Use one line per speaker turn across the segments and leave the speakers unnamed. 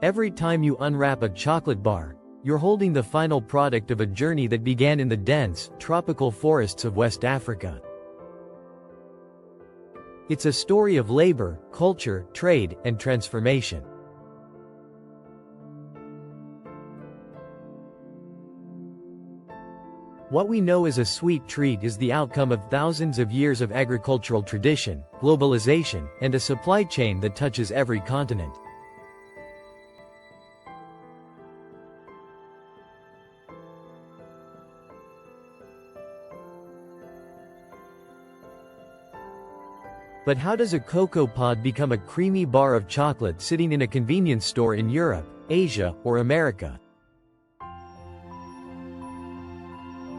Every time you unwrap a chocolate bar, you're holding the final product of a journey that began in the dense, tropical forests of West Africa. It's a story of labor, culture, trade, and transformation. What we know as a sweet treat is the outcome of thousands of years of agricultural tradition, globalization, and a supply chain that touches every continent. But how does a cocoa pod become a creamy bar of chocolate sitting in a convenience store in Europe, Asia, or America?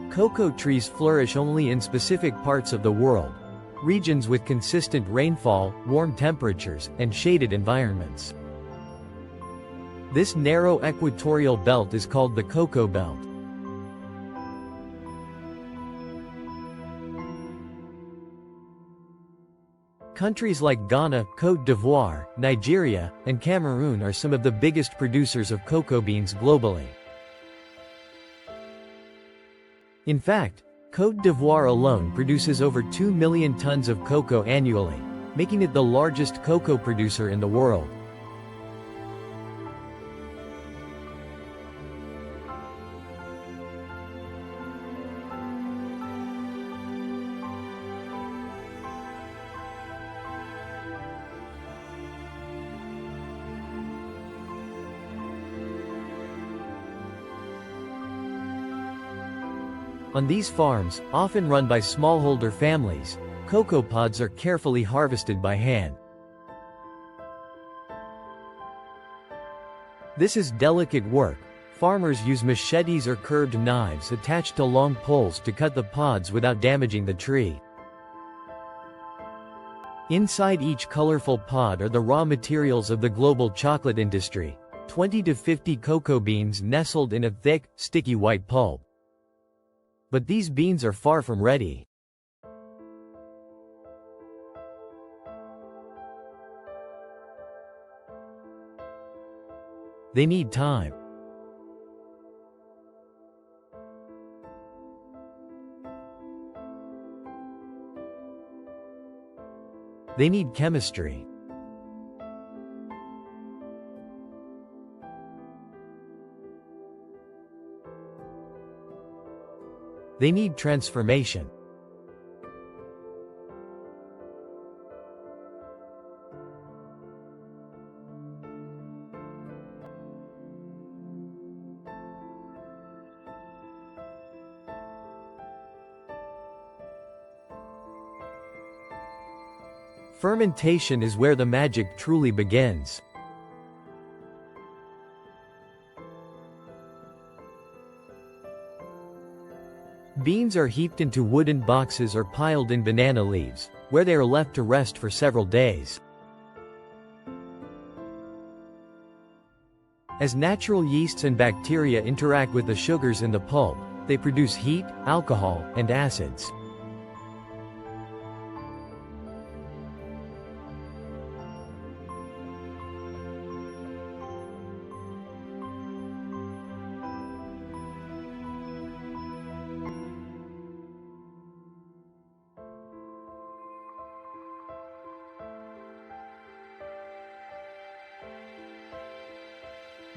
Cocoa trees flourish only in specific parts of the world, regions with consistent rainfall, warm temperatures, and shaded environments. This narrow equatorial belt is called the Cocoa Belt. Countries like Ghana, Côte d'Ivoire, Nigeria, and Cameroon are some of the biggest producers of cocoa beans globally. In fact, Côte d'Ivoire alone produces over 2 million tons of cocoa annually, making it the largest cocoa producer in the world. On these farms, often run by smallholder families, cocoa pods are carefully harvested by hand. This is delicate work. Farmers use machetes or curved knives attached to long poles to cut the pods without damaging the tree. Inside each colorful pod are the raw materials of the global chocolate industry, 20 to 50 cocoa beans nestled in a thick, sticky white pulp. But these beans are far from ready. They need time. They need chemistry. They need transformation. Fermentation is where the magic truly begins. Beans are heaped into wooden boxes or piled in banana leaves, where they are left to rest for several days. As natural yeasts and bacteria interact with the sugars in the pulp, they produce heat, alcohol, and acids.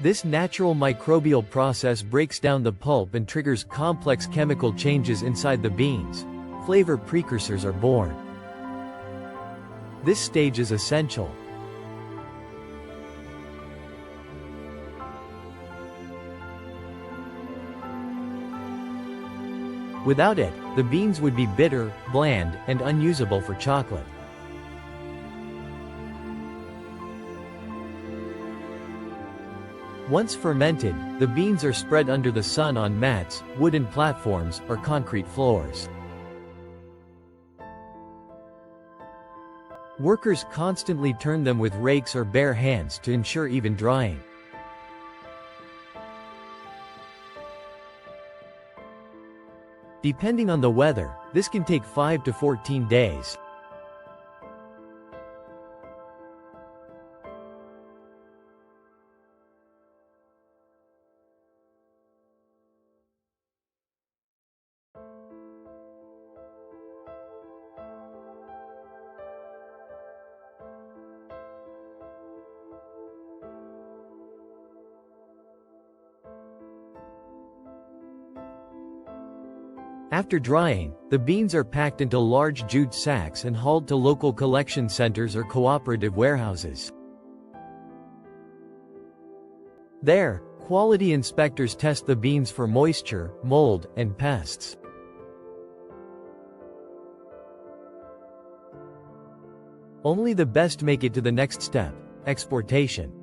This natural microbial process breaks down the pulp and triggers complex chemical changes inside the beans. Flavor precursors are born. This stage is essential. Without it, the beans would be bitter, bland, and unusable for chocolate. Once fermented, the beans are spread under the sun on mats, wooden platforms, or concrete floors. Workers constantly turn them with rakes or bare hands to ensure even drying. Depending on the weather, this can take 5 to 14 days. After drying, the beans are packed into large jute sacks and hauled to local collection centers or cooperative warehouses. There, quality inspectors test the beans for moisture, mold, and pests. Only the best make it to the next step, exportation.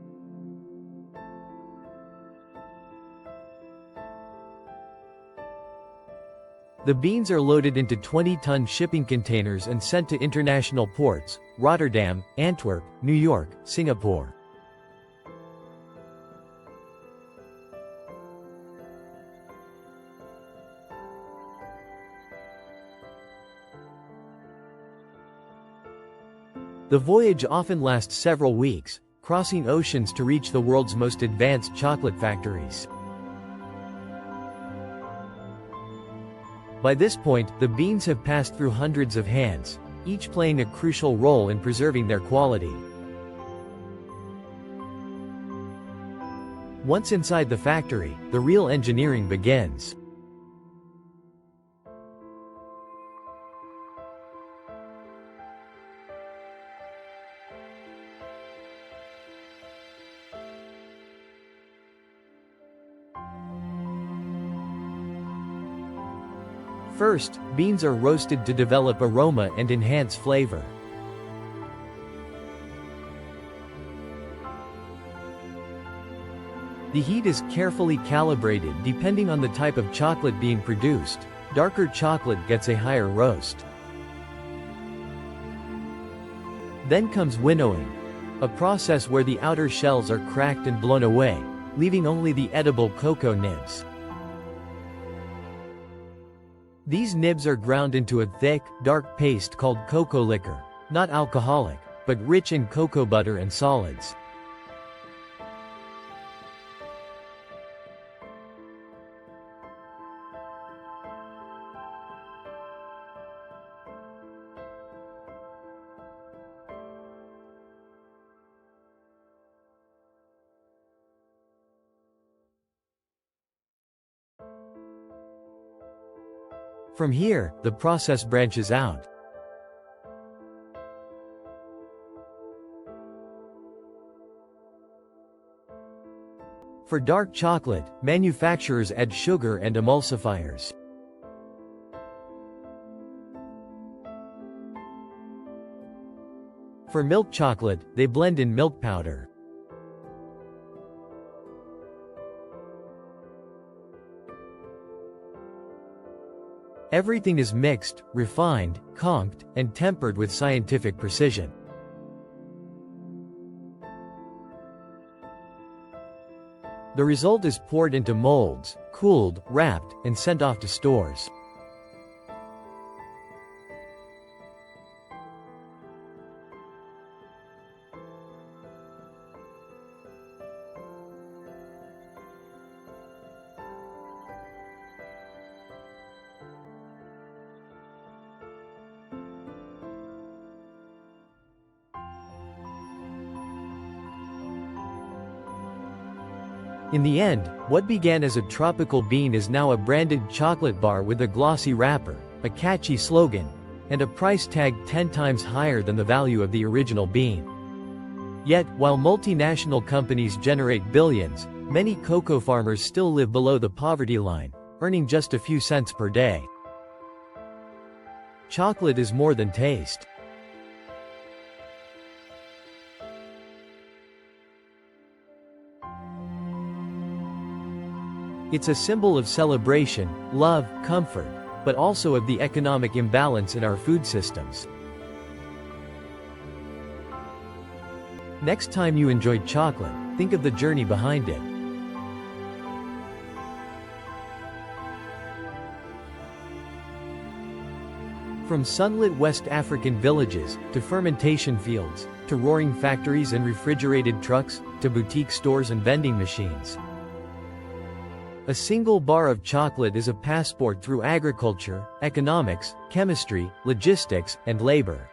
The beans are loaded into 20-ton shipping containers and sent to international ports: Rotterdam, Antwerp, New York, Singapore. The voyage often lasts several weeks, crossing oceans to reach the world's most advanced chocolate factories. By this point, the beans have passed through hundreds of hands, each playing a crucial role in preserving their quality. Once inside the factory, the real engineering begins. First, beans are roasted to develop aroma and enhance flavor. The heat is carefully calibrated depending on the type of chocolate being produced. Darker chocolate gets a higher roast. Then comes winnowing, a process where the outer shells are cracked and blown away, leaving only the edible cocoa nibs. These nibs are ground into a thick, dark paste called cocoa liquor, not alcoholic, but rich in cocoa butter and solids. From here, the process branches out. For dark chocolate, manufacturers add sugar and emulsifiers. For milk chocolate, they blend in milk powder. Everything is mixed, refined, conked, and tempered with scientific precision. The result is poured into molds, cooled, wrapped, and sent off to stores. In the end, what began as a tropical bean is now a branded chocolate bar with a glossy wrapper, a catchy slogan, and a price tag 10 times higher than the value of the original bean. Yet, while multinational companies generate billions, many cocoa farmers still live below the poverty line, earning just a few cents per day. Chocolate is more than taste. It's a symbol of celebration, love, comfort, but also of the economic imbalance in our food systems. Next time you enjoy chocolate, think of the journey behind it. From sunlit West African villages, to fermentation fields, to roaring factories and refrigerated trucks, to boutique stores and vending machines. A single bar of chocolate is a passport through agriculture, economics, chemistry, logistics, and labor.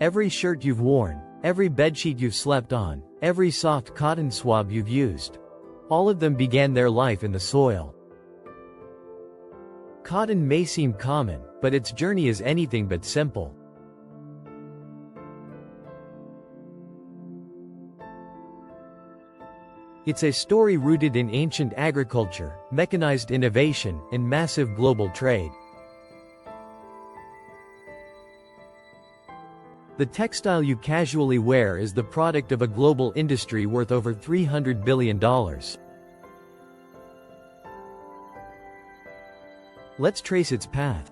Every shirt you've worn, every bedsheet you've slept on, every soft cotton swab you've used. All of them began their life in the soil. Cotton may seem common, but its journey is anything but simple. It's a story rooted in ancient agriculture, mechanized innovation, and massive global trade. The textile you casually wear is the product of a global industry worth over $300 billion. Let's trace its path.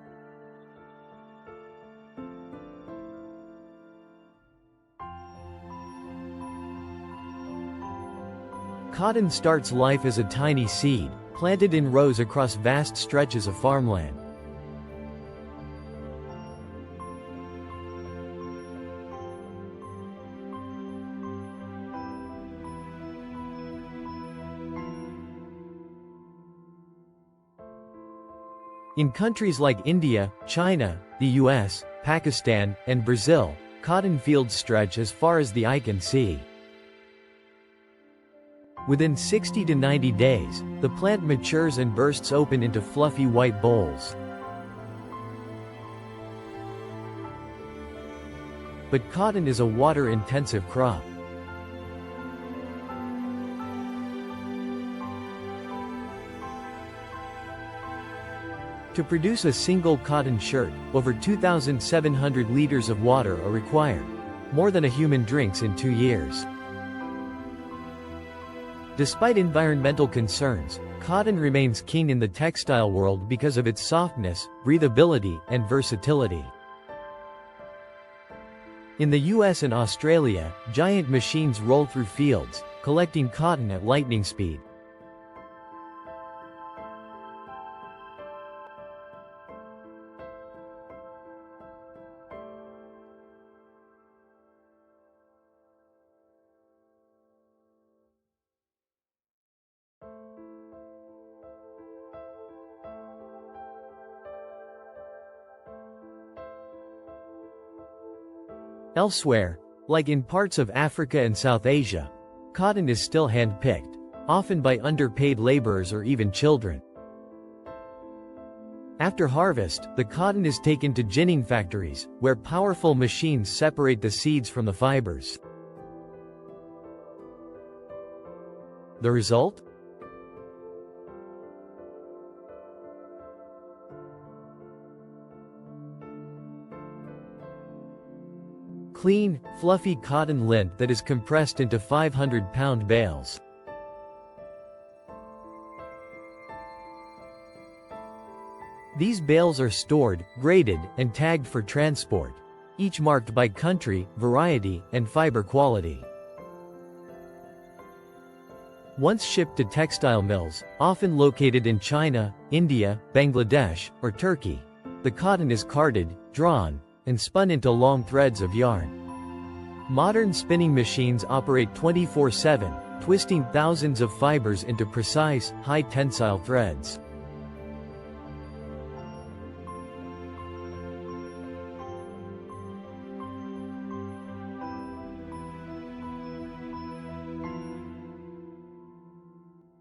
Cotton starts life as a tiny seed, planted in rows across vast stretches of farmland. In countries like India, China, the US, Pakistan, and Brazil, cotton fields stretch as far as the eye can see. Within 60 to 90 days, the plant matures and bursts open into fluffy white bolls. But cotton is a water-intensive crop. To produce a single cotton shirt, over 2,700 liters of water are required, more than a human drinks in 2 years. Despite environmental concerns, cotton remains king in the textile world because of its softness, breathability, and versatility. In the US and Australia, giant machines roll through fields, collecting cotton at lightning speed. Elsewhere, like in parts of Africa and South Asia, cotton is still hand-picked, often by underpaid laborers or even children. After harvest, the cotton is taken to ginning factories, where powerful machines separate the seeds from the fibers. The result? Clean, fluffy cotton lint that is compressed into 500-pound bales. These bales are stored, graded, and tagged for transport, each marked by country, variety, and fiber quality. Once shipped to textile mills, often located in China, India, Bangladesh, or Turkey, the cotton is carded, drawn, and spun into long threads of yarn. Modern spinning machines operate 24/7, twisting thousands of fibers into precise, high-tensile threads.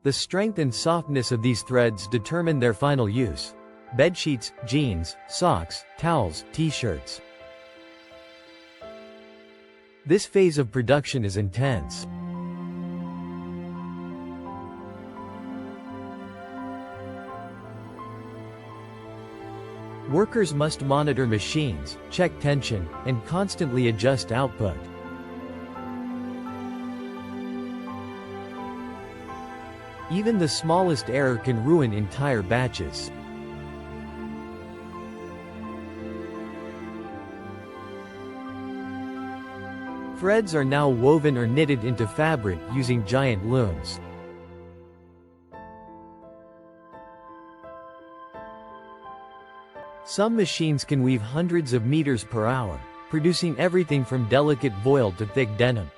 The strength and softness of these threads determine their final use. Bedsheets, jeans, socks, towels, t-shirts. This phase of production is intense. Workers must monitor machines, check tension, and constantly adjust output. Even the smallest error can ruin entire batches. Threads are now woven or knitted into fabric using giant looms. Some machines can weave hundreds of meters per hour, producing everything from delicate voile to thick denim.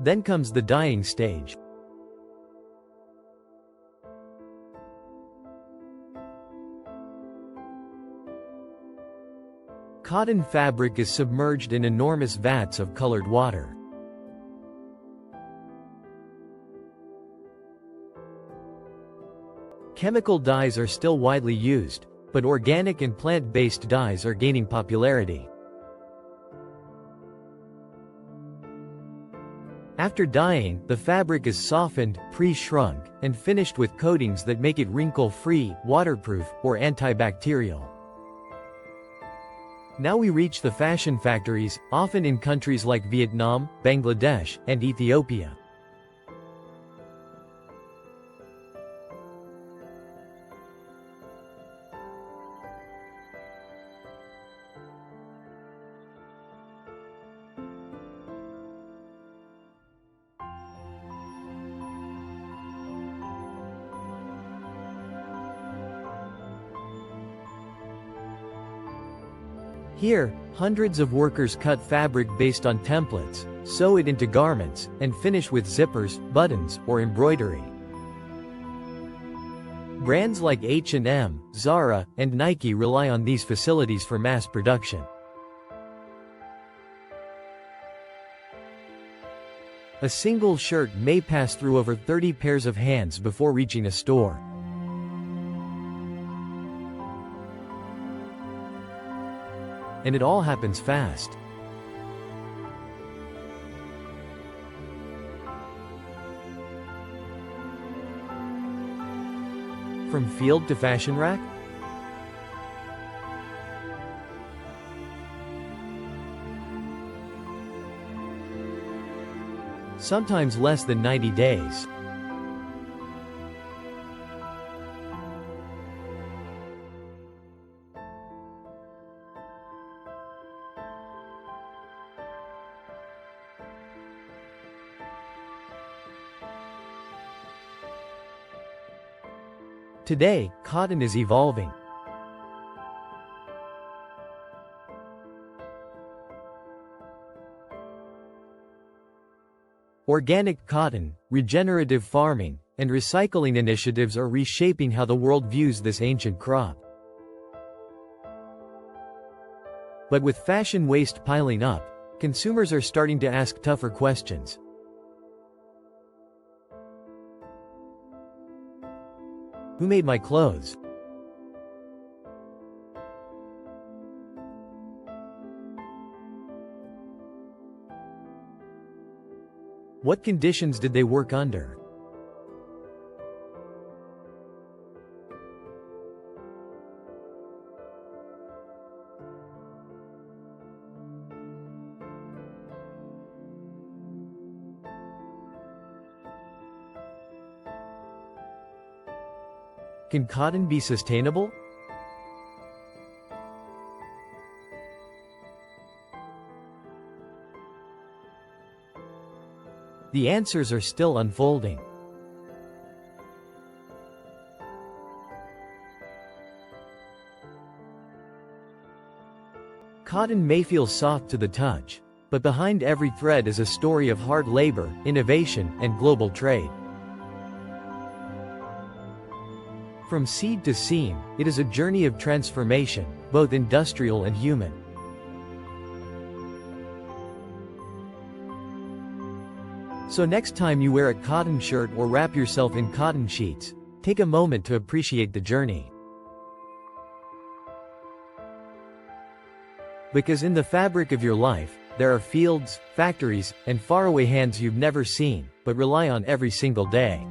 Then comes the dyeing stage. Cotton fabric is submerged in enormous vats of colored water. Chemical dyes are still widely used, but organic and plant-based dyes are gaining popularity. After dyeing, the fabric is softened, pre-shrunk, and finished with coatings that make it wrinkle-free, waterproof, or antibacterial. Now we reach the fashion factories, often in countries like Vietnam, Bangladesh, and Ethiopia. Here, hundreds of workers cut fabric based on templates, sew it into garments, and finish with zippers, buttons, or embroidery. Brands like H&M, Zara, and Nike rely on these facilities for mass production. A single shirt may pass through over 30 pairs of hands before reaching a store. And it all happens fast. From field to fashion rack? Sometimes less than 90 days. Today, cotton is evolving. Organic cotton, regenerative farming, and recycling initiatives are reshaping how the world views this ancient crop. But with fashion waste piling up, consumers are starting to ask tougher questions. Who made my clothes? What conditions did they work under? Can cotton be sustainable? The answers are still unfolding. Cotton may feel soft to the touch, but behind every thread is a story of hard labor, innovation, and global trade. From seed to seam, it is a journey of transformation, both industrial and human. So next time you wear a cotton shirt or wrap yourself in cotton sheets, take a moment to appreciate the journey. Because in the fabric of your life, there are fields, factories, and faraway hands you've never seen, but rely on every single day.